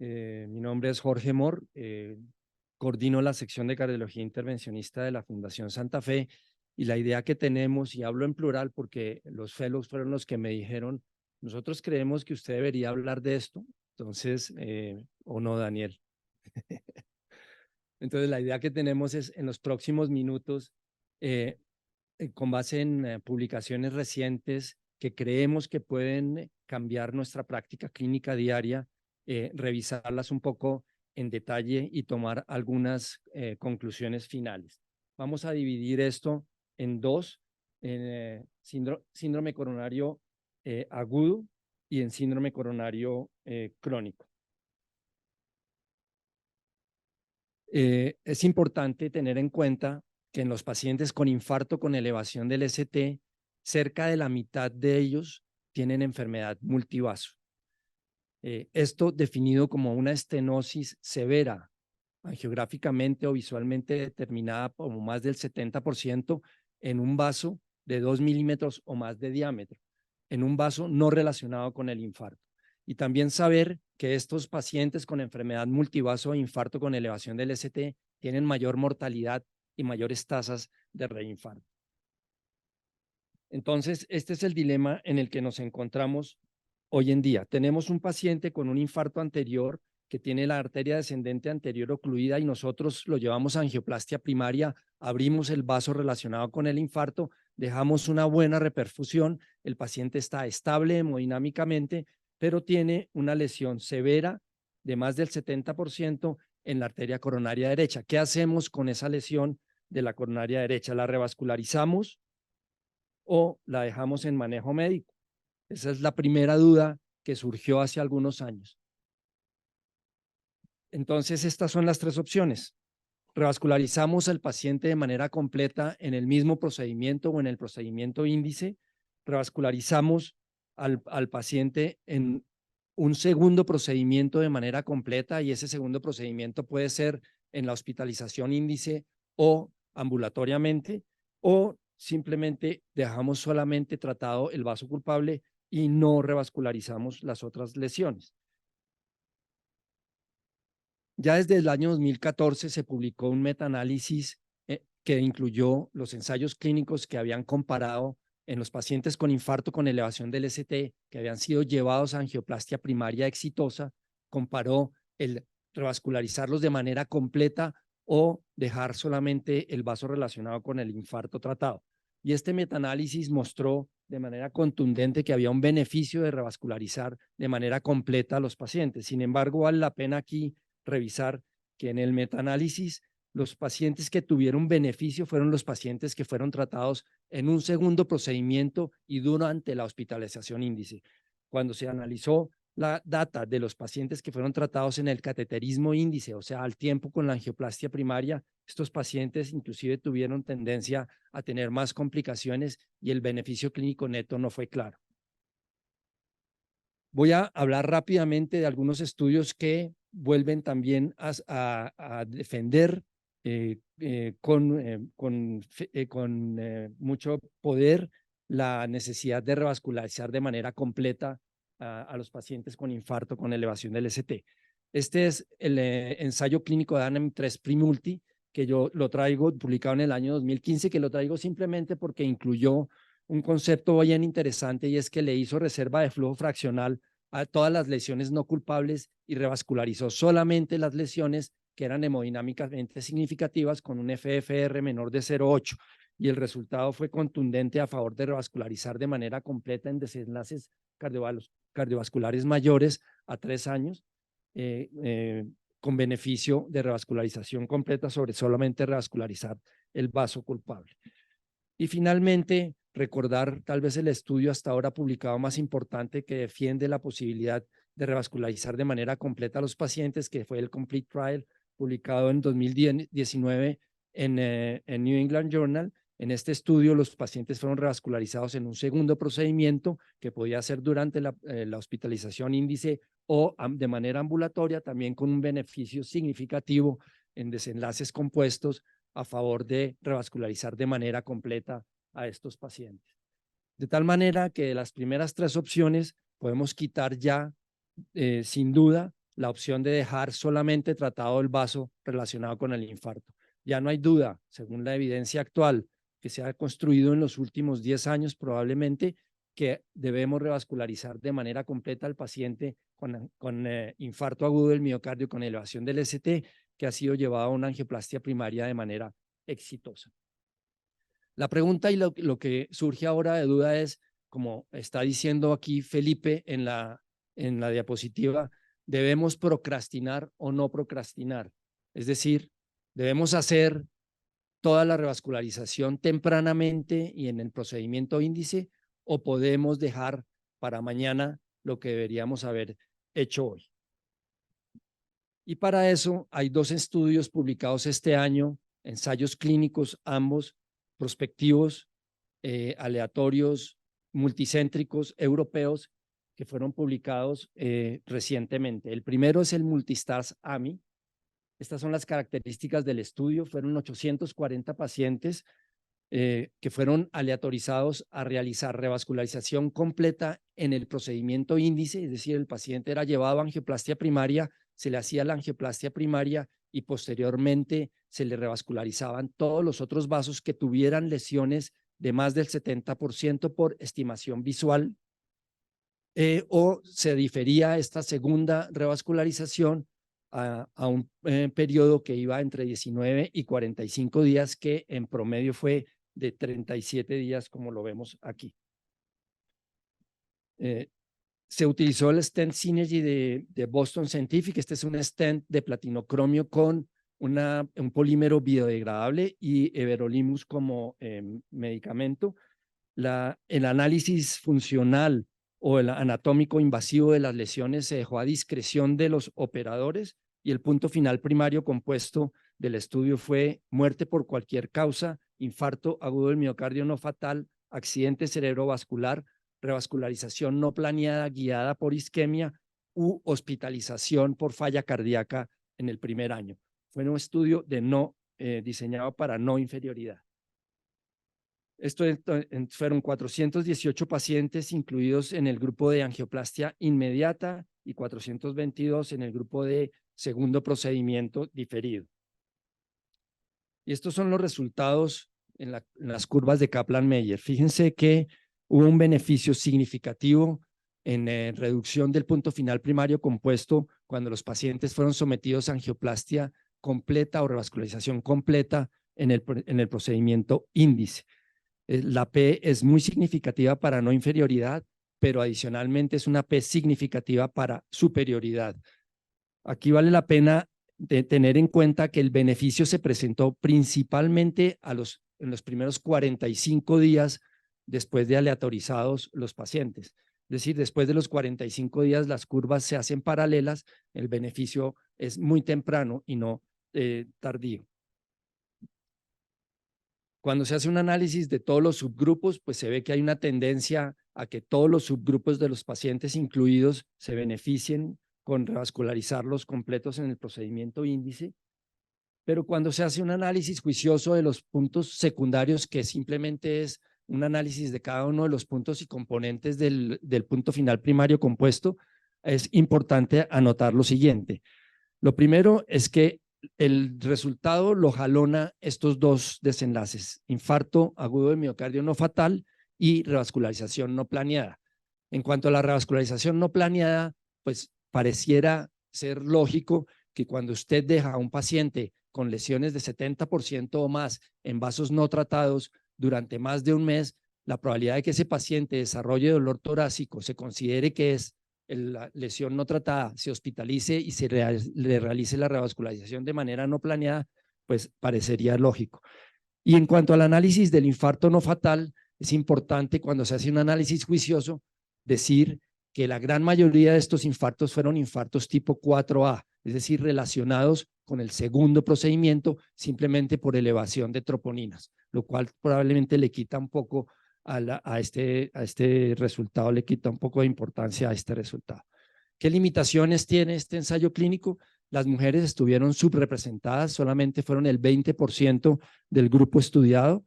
Mi nombre es Jorge Mor, coordino la sección de cardiología intervencionista de la Fundación Santa Fe y la idea que tenemos, y hablo en plural porque los fellows fueron los que me dijeron, nosotros creemos que usted debería hablar de esto, entonces, ¿o no, Daniel? Entonces, la idea que tenemos es en los próximos minutos, con base en publicaciones recientes que creemos que pueden cambiar nuestra práctica clínica diaria, revisarlas un poco en detalle y tomar algunas conclusiones finales. Vamos a dividir esto en dos, en síndrome coronario agudo y en síndrome coronario crónico. Es importante tener en cuenta que en los pacientes con infarto con elevación del ST, cerca de la mitad de ellos tienen enfermedad multivaso. Esto definido como una estenosis severa, angiográficamente o visualmente determinada como más del 70% en un vaso de 2 milímetros o más de diámetro, en un vaso no relacionado con el infarto. Y también saber que estos pacientes con enfermedad multivaso e infarto con elevación del ST tienen mayor mortalidad y mayores tasas de reinfarto. Entonces, este es el dilema en el que nos encontramos hoy en día. Tenemos un paciente con un infarto anterior que tiene la arteria descendente anterior ocluida y nosotros lo llevamos a angioplastia primaria, abrimos el vaso relacionado con el infarto, dejamos una buena reperfusión, el paciente está estable hemodinámicamente, pero tiene una lesión severa de más del 70% en la arteria coronaria derecha. ¿Qué hacemos con esa lesión de la coronaria derecha? ¿La revascularizamos o la dejamos en manejo médico? Esa es la primera duda que surgió hace algunos años. Entonces, estas son las tres opciones. Revascularizamos al paciente de manera completa en el mismo procedimiento o en el procedimiento índice. Revascularizamos al paciente en un segundo procedimiento de manera completa y ese segundo procedimiento puede ser en la hospitalización índice o ambulatoriamente, o simplemente dejamos solamente tratado el vaso culpable y no revascularizamos las otras lesiones. Ya desde el año 2014 se publicó un metaanálisis que incluyó los ensayos clínicos que habían comparado en los pacientes con infarto con elevación del ST que habían sido llevados a angioplastia primaria exitosa, comparó el revascularizarlos de manera completa o dejar solamente el vaso relacionado con el infarto tratado. Y este metaanálisis mostró de manera contundente que había un beneficio de revascularizar de manera completa a los pacientes. Sin embargo, vale la pena aquí revisar que en el metaanálisis los pacientes que tuvieron beneficio fueron los pacientes que fueron tratados en un segundo procedimiento y durante la hospitalización índice. Cuando se analizó la data de los pacientes que fueron tratados en el cateterismo índice, o sea, al tiempo con la angioplastia primaria, estos pacientes inclusive tuvieron tendencia a tener más complicaciones y el beneficio clínico neto no fue claro. Voy a hablar rápidamente de algunos estudios que vuelven también a defender con mucho poder la necesidad de revascularizar de manera completa a los pacientes con infarto con elevación del ST. Este es el ensayo clínico de ANAM3 Primulti, que yo lo traigo publicado en el año 2015, que lo traigo simplemente porque incluyó un concepto bien interesante y es que le hizo reserva de flujo fraccional a todas las lesiones no culpables y revascularizó solamente las lesiones que eran hemodinámicamente significativas con un FFR menor de 0,8 y el resultado fue contundente a favor de revascularizar de manera completa en desenlaces cardiovasculares mayores a 3 años con beneficio de revascularización completa sobre solamente revascularizar el vaso culpable. Y finalmente, recordar tal vez el estudio hasta ahora publicado más importante que defiende la posibilidad de revascularizar de manera completa a los pacientes, que fue el Complete Trial, publicado en 2019 en New England Journal. En este estudio, los pacientes fueron revascularizados en un segundo procedimiento que podía ser durante la hospitalización índice o de manera ambulatoria, también con un beneficio significativo en desenlaces compuestos a favor de revascularizar de manera completa a estos pacientes. De tal manera que de las primeras tres opciones podemos quitar ya, sin duda, la opción de dejar solamente tratado el vaso relacionado con el infarto. Ya no hay duda, según la evidencia actual que se ha construido en los últimos 10 años probablemente, que debemos revascularizar de manera completa al paciente con infarto agudo del miocardio con elevación del ST, que ha sido llevado a una angioplastia primaria de manera exitosa. La pregunta y lo que surge ahora de duda es, como está diciendo aquí Felipe en la diapositiva, ¿debemos procrastinar o no procrastinar? Es decir, ¿debemos hacer toda la revascularización tempranamente y en el procedimiento índice o podemos dejar para mañana lo que deberíamos haber hecho hoy? Y para eso hay 2 estudios publicados este año, ensayos clínicos, ambos prospectivos, aleatorios, multicéntricos, europeos, que fueron publicados recientemente. El primero es el Multistars AMI. Estas son las características del estudio. Fueron 840 pacientes que fueron aleatorizados a realizar revascularización completa en el procedimiento índice, es decir, el paciente era llevado a angioplastia primaria, se le hacía la angioplastia primaria y posteriormente se le revascularizaban todos los otros vasos que tuvieran lesiones de más del 70% por estimación visual, o se difería esta segunda revascularización a un periodo que iba entre 19 y 45 días, que en promedio fue de 37 días, como lo vemos aquí. Se utilizó el stent Synergy de Boston Scientific. Este es un stent de platinocromio con un polímero biodegradable y everolimus como medicamento. El análisis funcional o el anatómico invasivo de las lesiones se dejó a discreción de los operadores y el punto final primario compuesto del estudio fue muerte por cualquier causa, infarto agudo del miocardio no fatal, accidente cerebrovascular, revascularización no planeada guiada por isquemia u hospitalización por falla cardíaca en el primer año. Fue un estudio diseñado para no inferioridad. Esto fueron 418 pacientes incluidos en el grupo de angioplastia inmediata y 422 en el grupo de segundo procedimiento diferido. Y estos son los resultados en las curvas de Kaplan-Meier. Fíjense que hubo un beneficio significativo en reducción del punto final primario compuesto cuando los pacientes fueron sometidos a angioplastia completa o revascularización completa en el procedimiento índice. La P es muy significativa para no inferioridad, pero adicionalmente es una P significativa para superioridad. Aquí vale la pena tener en cuenta que el beneficio se presentó principalmente en los primeros 45 días después de aleatorizados los pacientes. Es decir, después de los 45 días las curvas se hacen paralelas, el beneficio es muy temprano y no tardío. Cuando se hace un análisis de todos los subgrupos, pues se ve que hay una tendencia a que todos los subgrupos de los pacientes incluidos se beneficien con revascularizarlos completos en el procedimiento índice. Pero cuando se hace un análisis juicioso de los puntos secundarios, que simplemente es un análisis de cada uno de los puntos y componentes del punto final primario compuesto, es importante anotar lo siguiente. Lo primero es que el resultado lo jalona estos 2 desenlaces: infarto agudo de miocardio no fatal y revascularización no planeada. En cuanto a la revascularización no planeada, pues pareciera ser lógico que cuando usted deja a un paciente con lesiones de 70% o más en vasos no tratados durante más de un mes, la probabilidad de que ese paciente desarrolle dolor torácico, se considere que es la lesión no tratada, se hospitalice y le realice la revascularización de manera no planeada, pues parecería lógico. Y en cuanto al análisis del infarto no fatal, es importante cuando se hace un análisis juicioso decir que la gran mayoría de estos infartos fueron infartos tipo 4A, es decir, relacionados con el segundo procedimiento simplemente por elevación de troponinas, lo cual probablemente le quita un poco a este resultado, le quita un poco de importancia a este resultado. ¿Qué limitaciones tiene este ensayo clínico? Las mujeres estuvieron subrepresentadas, solamente fueron el 20% del grupo estudiado.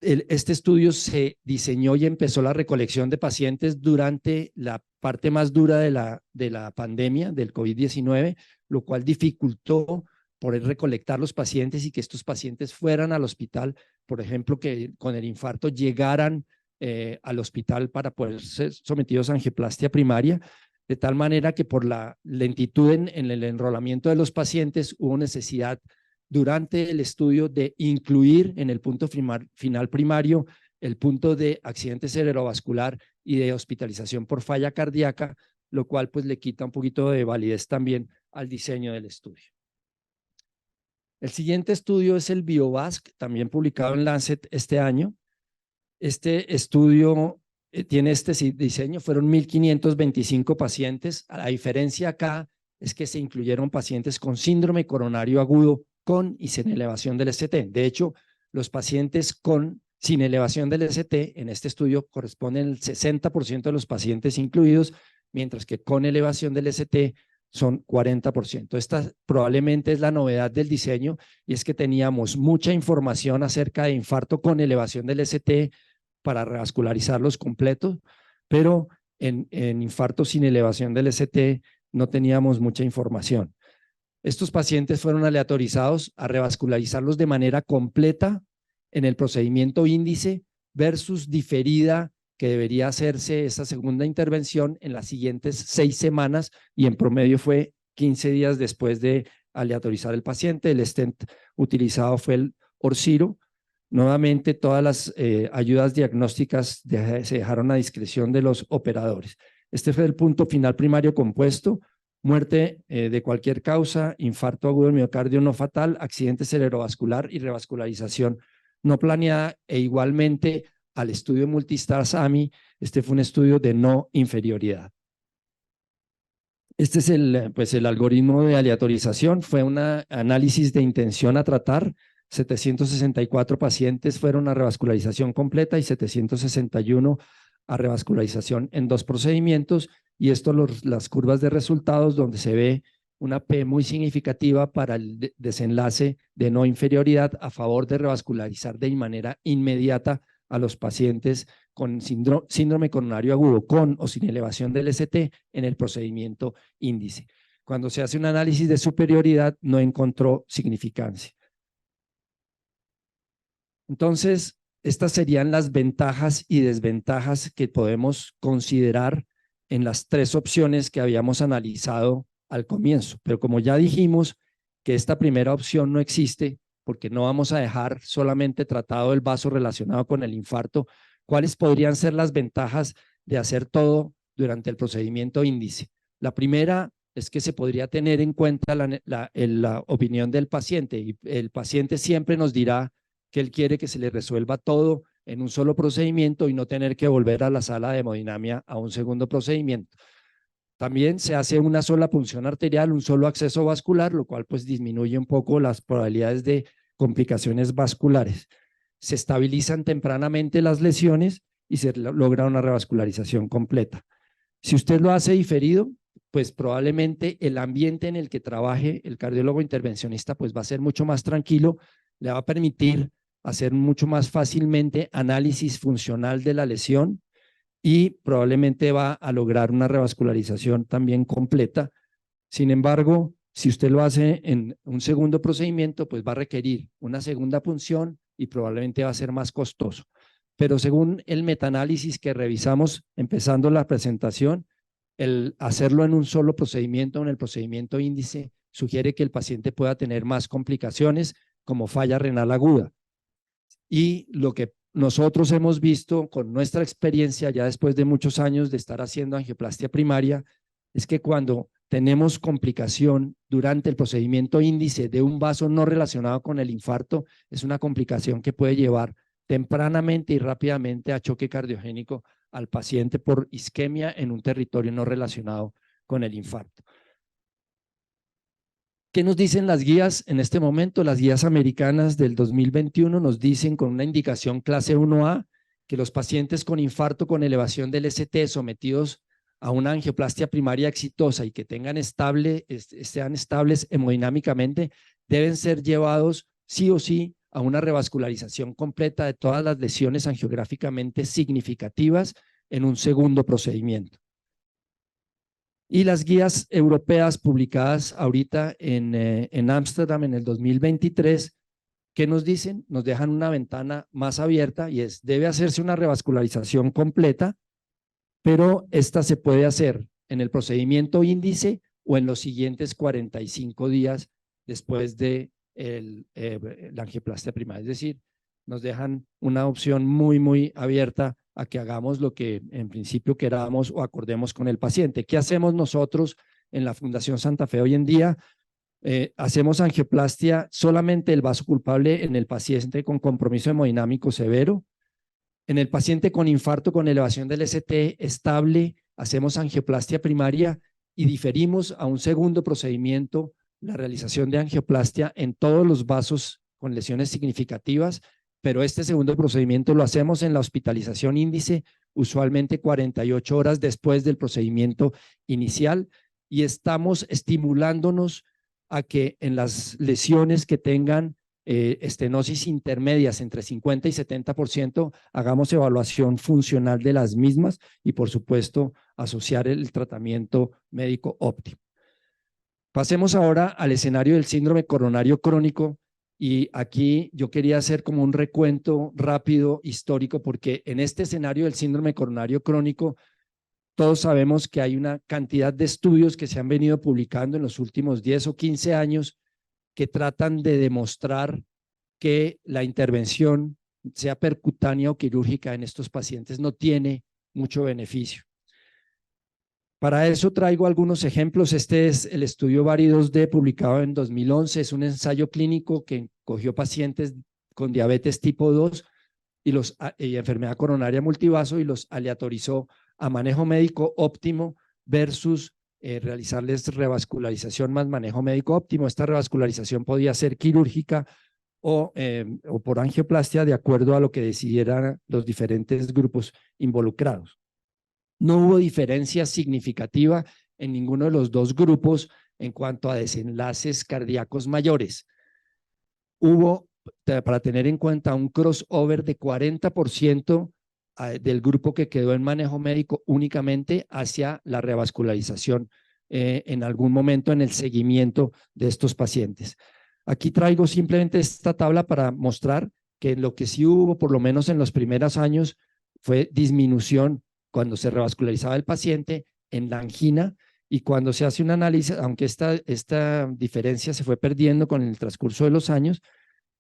Este estudio se diseñó y empezó la recolección de pacientes durante la parte más dura de la pandemia del COVID-19, lo cual dificultó poder recolectar los pacientes y que estos pacientes fueran al hospital, por ejemplo, que con el infarto llegaran al hospital para poder ser sometidos a angioplastia primaria, de tal manera que por la lentitud en el enrolamiento de los pacientes hubo necesidad durante el estudio de incluir en el punto final primario el punto de accidente cerebrovascular y de hospitalización por falla cardíaca, lo cual pues le quita un poquito de validez también al diseño del estudio. El siguiente estudio es el BioVasc, también publicado en Lancet este año. Este estudio tiene este diseño, fueron 1.525 pacientes. La diferencia acá es que se incluyeron pacientes con síndrome coronario agudo con y sin elevación del ST. De hecho, los pacientes sin elevación del ST en este estudio corresponden al 60% de los pacientes incluidos, mientras que con elevación del ST son 40%. Esta probablemente es la novedad del diseño, y es que teníamos mucha información acerca de infarto con elevación del ST para revascularizarlos completos, pero en infarto sin elevación del ST no teníamos mucha información. Estos pacientes fueron aleatorizados a revascularizarlos de manera completa en el procedimiento índice versus diferida, que debería hacerse esa segunda intervención en las siguientes 6 semanas, y en promedio fue 15 días después de aleatorizar el paciente. El stent utilizado fue el Orciro. Nuevamente, todas las ayudas diagnósticas se dejaron a discreción de los operadores. Este fue el punto final primario compuesto: muerte de cualquier causa, infarto agudo del miocardio no fatal, accidente cerebrovascular y revascularización no planeada, e igualmente al estudio Multistar SAMI. Este fue un estudio de no inferioridad. Este es el algoritmo de aleatorización. Fue un análisis de intención a tratar. 764 pacientes fueron a revascularización completa y 761 a revascularización en 2 procedimientos, y esto las curvas de resultados, donde se ve una P muy significativa para el desenlace de no inferioridad a favor de revascularizar de manera inmediata a los pacientes con síndrome coronario agudo con o sin elevación del ST en el procedimiento índice. Cuando se hace un análisis de superioridad, no encontró significancia. Entonces, estas serían las ventajas y desventajas que podemos considerar en las 3 opciones que habíamos analizado al comienzo. Pero como ya dijimos que esta primera opción no existe, porque no vamos a dejar solamente tratado el vaso relacionado con el infarto, ¿cuáles podrían ser las ventajas de hacer todo durante el procedimiento índice? La primera es que se podría tener en cuenta la opinión del paciente, y el paciente siempre nos dirá que él quiere que se le resuelva todo en un solo procedimiento y no tener que volver a la sala de hemodinamia a un segundo procedimiento. También se hace una sola punción arterial, un solo acceso vascular, lo cual pues disminuye un poco las probabilidades de complicaciones vasculares. Se estabilizan tempranamente las lesiones y se logra una revascularización completa. Si usted lo hace diferido, pues probablemente el ambiente en el que trabaje el cardiólogo intervencionista pues va a ser mucho más tranquilo, le va a permitir hacer mucho más fácilmente análisis funcional de la lesión, y probablemente va a lograr una revascularización también completa. Sin embargo, si usted lo hace en un segundo procedimiento, pues va a requerir una segunda punción y probablemente va a ser más costoso. Pero según el metaanálisis que revisamos empezando la presentación, el hacerlo en un solo procedimiento, en el procedimiento índice, sugiere que el paciente pueda tener más complicaciones como falla renal aguda. Y lo que nosotros hemos visto con nuestra experiencia ya después de muchos años de estar haciendo angioplastia primaria es que cuando tenemos complicación durante el procedimiento índice de un vaso no relacionado con el infarto, es una complicación que puede llevar tempranamente y rápidamente a choque cardiogénico al paciente por isquemia en un territorio no relacionado con el infarto. ¿Qué nos dicen las guías en este momento? Las guías americanas del 2021 nos dicen, con una indicación clase 1A, que los pacientes con infarto con elevación del ST sometidos a una angioplastia primaria exitosa y que sean estables hemodinámicamente deben ser llevados sí o sí a una revascularización completa de todas las lesiones angiográficamente significativas en un segundo procedimiento. Y las guías europeas publicadas ahorita en Ámsterdam en el 2023, ¿qué nos dicen? Nos dejan una ventana más abierta y es, debe hacerse una revascularización completa, pero esta se puede hacer en el procedimiento índice o en los siguientes 45 días después de la angioplastia primaria. Es decir, nos dejan una opción muy abierta a que hagamos lo que en principio queramos o acordemos con el paciente. ¿Qué hacemos nosotros en la Fundación Santa Fe hoy en día? Hacemos angioplastia solamente el vaso culpable en el paciente con compromiso hemodinámico severo. En el paciente con infarto con elevación del ST estable, hacemos angioplastia primaria y diferimos a un segundo procedimiento la realización de angioplastia en todos los vasos con lesiones significativas, pero este segundo procedimiento lo hacemos en la hospitalización índice, usualmente 48 horas después del procedimiento inicial, y estamos estimulándonos a que en las lesiones que tengan estenosis intermedias entre 50 y 70%, hagamos evaluación funcional de las mismas y, por supuesto, asociar el tratamiento médico óptimo. Pasemos ahora al escenario del síndrome coronario crónico, y aquí yo quería hacer como un recuento rápido histórico, porque en este escenario del síndrome coronario crónico todos sabemos que hay una cantidad de estudios que se han venido publicando en los últimos 10 o 15 años que tratan de demostrar que la intervención, sea percutánea o quirúrgica, en estos pacientes no tiene mucho beneficio. Para eso traigo algunos ejemplos. Este es el estudio VARI-2D publicado en 2011. Es un ensayo clínico que cogió pacientes con diabetes tipo 2 y enfermedad coronaria multivaso y los aleatorizó a manejo médico óptimo versus realizarles revascularización más manejo médico óptimo. Esta revascularización podía ser quirúrgica o por angioplastia, de acuerdo a lo que decidieran los diferentes grupos involucrados. No hubo diferencia significativa en ninguno de los dos grupos en cuanto a desenlaces cardíacos mayores. Hubo, para tener en cuenta, un crossover de 40% del grupo que quedó en manejo médico únicamente hacia la revascularización en algún momento en el seguimiento de estos pacientes. Aquí traigo simplemente esta tabla para mostrar que lo que sí hubo, por lo menos en los primeros años, fue disminución cuando se revascularizaba el paciente en la angina, y cuando se hace un análisis, aunque esta diferencia se fue perdiendo con el transcurso de los años,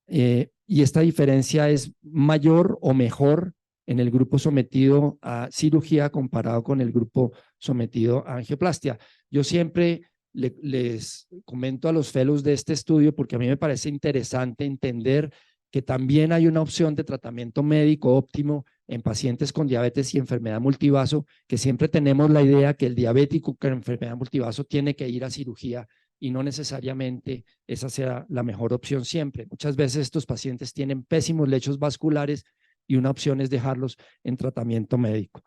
y esta diferencia es mayor o mejor en el grupo sometido a cirugía comparado con el grupo sometido a angioplastia. Yo siempre les comento a los fellows de este estudio, porque a mí me parece interesante entender que también hay una opción de tratamiento médico óptimo en pacientes con diabetes y enfermedad multivaso, que siempre tenemos la idea que el diabético con enfermedad multivaso tiene que ir a cirugía, y no necesariamente esa sea la mejor opción siempre. Muchas veces estos pacientes tienen pésimos lechos vasculares y una opción es dejarlos en tratamiento médico.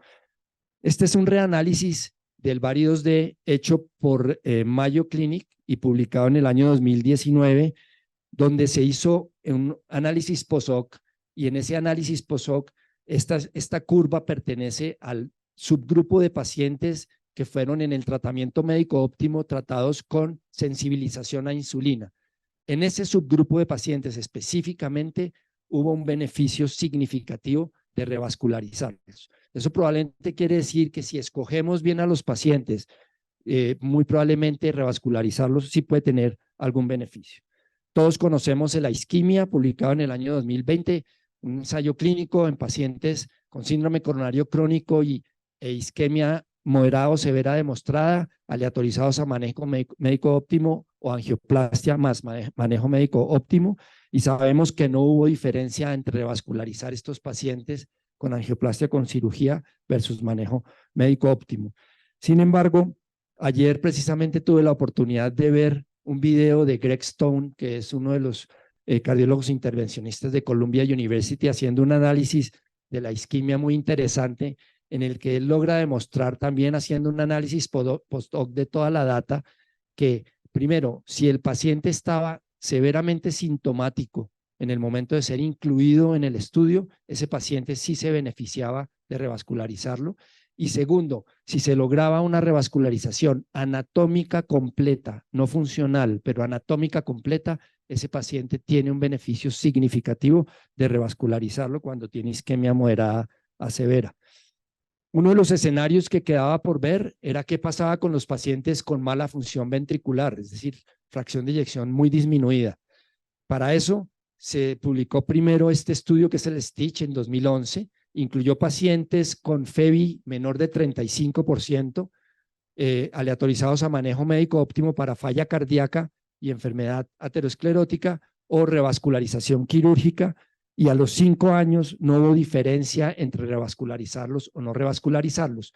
Este es un reanálisis del VARI-2D hecho por Mayo Clinic y publicado en el año 2019, donde se hizo un análisis post-hoc, y en ese análisis post-hoc esta curva pertenece al subgrupo de pacientes que fueron en el tratamiento médico óptimo tratados con sensibilización a insulina. En ese subgrupo de pacientes específicamente hubo un beneficio significativo de revascularizarlos. Eso probablemente quiere decir que si escogemos bien a los pacientes, muy probablemente revascularizarlos sí puede tener algún beneficio. Todos conocemos la isquemia, publicado en el año 2020, un ensayo clínico en pacientes con síndrome coronario crónico e isquemia moderada o severa demostrada, aleatorizados a manejo médico óptimo o angioplastia más manejo médico óptimo, y sabemos que no hubo diferencia entre revascularizar estos pacientes con angioplastia con cirugía versus manejo médico óptimo. Sin embargo, ayer precisamente tuve la oportunidad de ver un video de Greg Stone, que es uno de los cardiólogos intervencionistas de Columbia University, haciendo un análisis de la isquemia muy interesante, en el que él logra demostrar también, haciendo un análisis post-hoc de toda la data, que primero, si el paciente estaba severamente sintomático en el momento de ser incluido en el estudio, ese paciente sí se beneficiaba de revascularizarlo. Y segundo, si se lograba una revascularización anatómica completa, no funcional, pero anatómica completa, ese paciente tiene un beneficio significativo de revascularizarlo cuando tiene isquemia moderada a severa. Uno de los escenarios que quedaba por ver era qué pasaba con los pacientes con mala función ventricular, es decir, fracción de eyección muy disminuida. Para eso se publicó primero este estudio que es el STITCH en 2011, incluyó pacientes con FEBI menor de 35%, aleatorizados a manejo médico óptimo para falla cardíaca y enfermedad aterosclerótica o revascularización quirúrgica, y a los 5 años no hubo diferencia entre revascularizarlos o no revascularizarlos.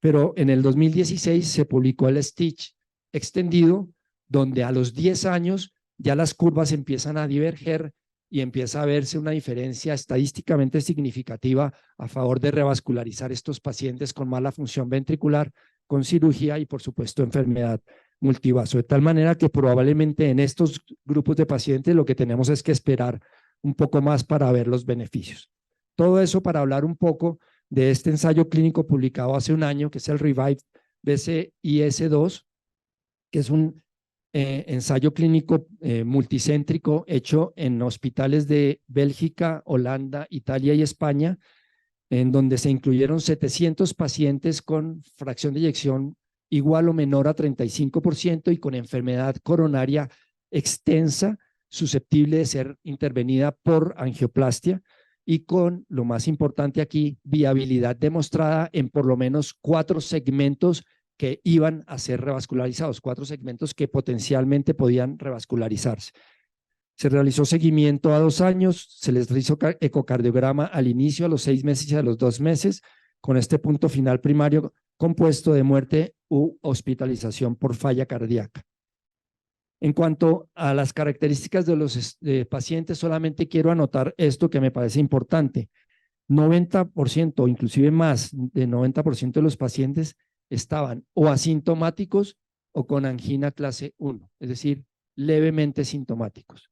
Pero en el 2016 se publicó el STITCH extendido, donde a los 10 años ya las curvas empiezan a diverger y empieza a verse una diferencia estadísticamente significativa a favor de revascularizar estos pacientes con mala función ventricular, con cirugía y, por supuesto, enfermedad multivaso. De tal manera que probablemente en estos grupos de pacientes lo que tenemos es que esperar un poco más para ver los beneficios. Todo eso para hablar un poco de este ensayo clínico publicado hace un año, que es el Revive BCIS2, que es un ensayo clínico multicéntrico hecho en hospitales de Bélgica, Holanda, Italia y España, en donde se incluyeron 700 pacientes con fracción de eyección igual o menor a 35% y con enfermedad coronaria extensa, susceptible de ser intervenida por angioplastia, y con, lo más importante aquí, viabilidad demostrada en por lo menos 4 segmentos que iban a ser revascularizados, 4 segmentos que potencialmente podían revascularizarse. Se realizó seguimiento a 2 años, se les hizo ecocardiograma al inicio, a los 6 meses y a los 2 meses, con este punto final primario compuesto de muerte u hospitalización por falla cardíaca. En cuanto a las características de los pacientes, solamente quiero anotar esto que me parece importante. 90% o inclusive más de 90% de los pacientes estaban o asintomáticos o con angina clase 1, es decir, levemente sintomáticos.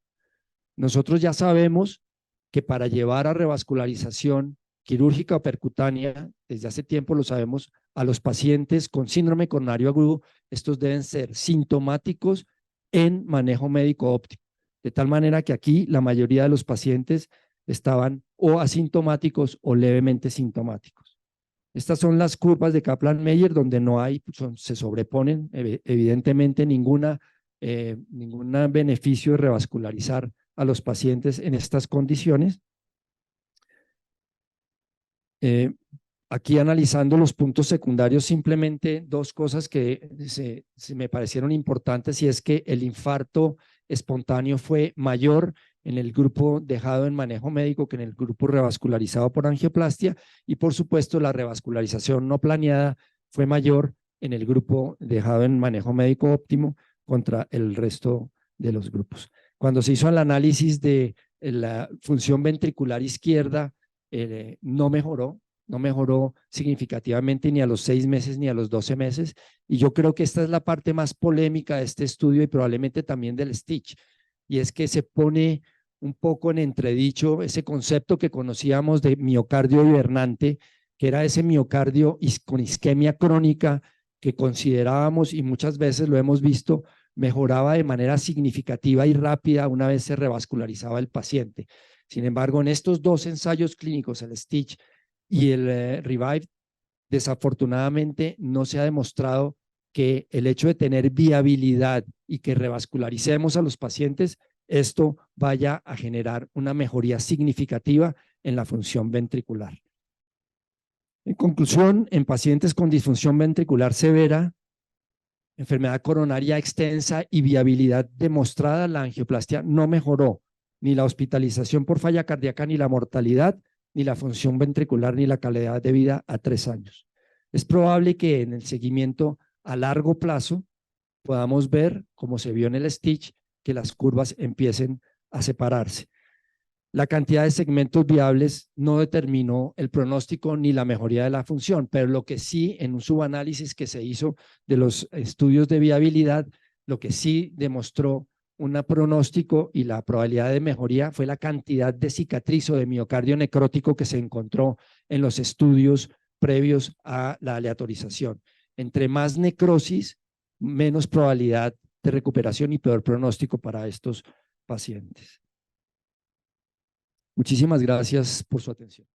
Nosotros ya sabemos que para llevar a revascularización quirúrgica o percutánea, desde hace tiempo lo sabemos, a los pacientes con síndrome coronario agudo, estos deben ser sintomáticos en manejo médico óptimo. De tal manera que aquí la mayoría de los pacientes estaban o asintomáticos o levemente sintomáticos. Estas son las curvas de Kaplan-Meier, donde no hay, se sobreponen evidentemente ningún beneficio de revascularizar a los pacientes en estas condiciones. Aquí analizando los puntos secundarios, simplemente 2 cosas que se me parecieron importantes, y es que el infarto espontáneo fue mayor en el grupo dejado en manejo médico que en el grupo revascularizado por angioplastia, y por supuesto la revascularización no planeada fue mayor en el grupo dejado en manejo médico óptimo contra el resto de los grupos. Cuando se hizo el análisis de la función ventricular izquierda, no mejoró significativamente ni a los 6 meses ni a los 12 meses, y yo creo que esta es la parte más polémica de este estudio y probablemente también del STITCH, y es que se pone un poco en entredicho ese concepto que conocíamos de miocardio hibernante, que era ese miocardio con isquemia crónica que considerábamos, y muchas veces lo hemos visto, mejoraba de manera significativa y rápida una vez se revascularizaba el paciente. Sin embargo, en estos 2 ensayos clínicos, el STITCH y el Revive, desafortunadamente no se ha demostrado que el hecho de tener viabilidad y que revascularicemos a los pacientes, esto vaya a generar una mejoría significativa en la función ventricular. En conclusión, en pacientes con disfunción ventricular severa, enfermedad coronaria extensa y viabilidad demostrada, la angioplastia no mejoró ni la hospitalización por falla cardíaca, ni la mortalidad, ni la función ventricular, ni la calidad de vida a 3 años. Es probable que en el seguimiento a largo plazo podamos ver, como se vio en el STITCH, que las curvas empiecen a separarse. La cantidad de segmentos viables no determinó el pronóstico ni la mejoría de la función, pero lo que sí, en un subanálisis que se hizo de los estudios de viabilidad, lo que sí demostró un pronóstico y la probabilidad de mejoría fue la cantidad de cicatriz o de miocardio necrótico que se encontró en los estudios previos a la aleatorización. Entre más necrosis, menos probabilidad de recuperación y peor pronóstico para estos pacientes. Muchísimas gracias por su atención.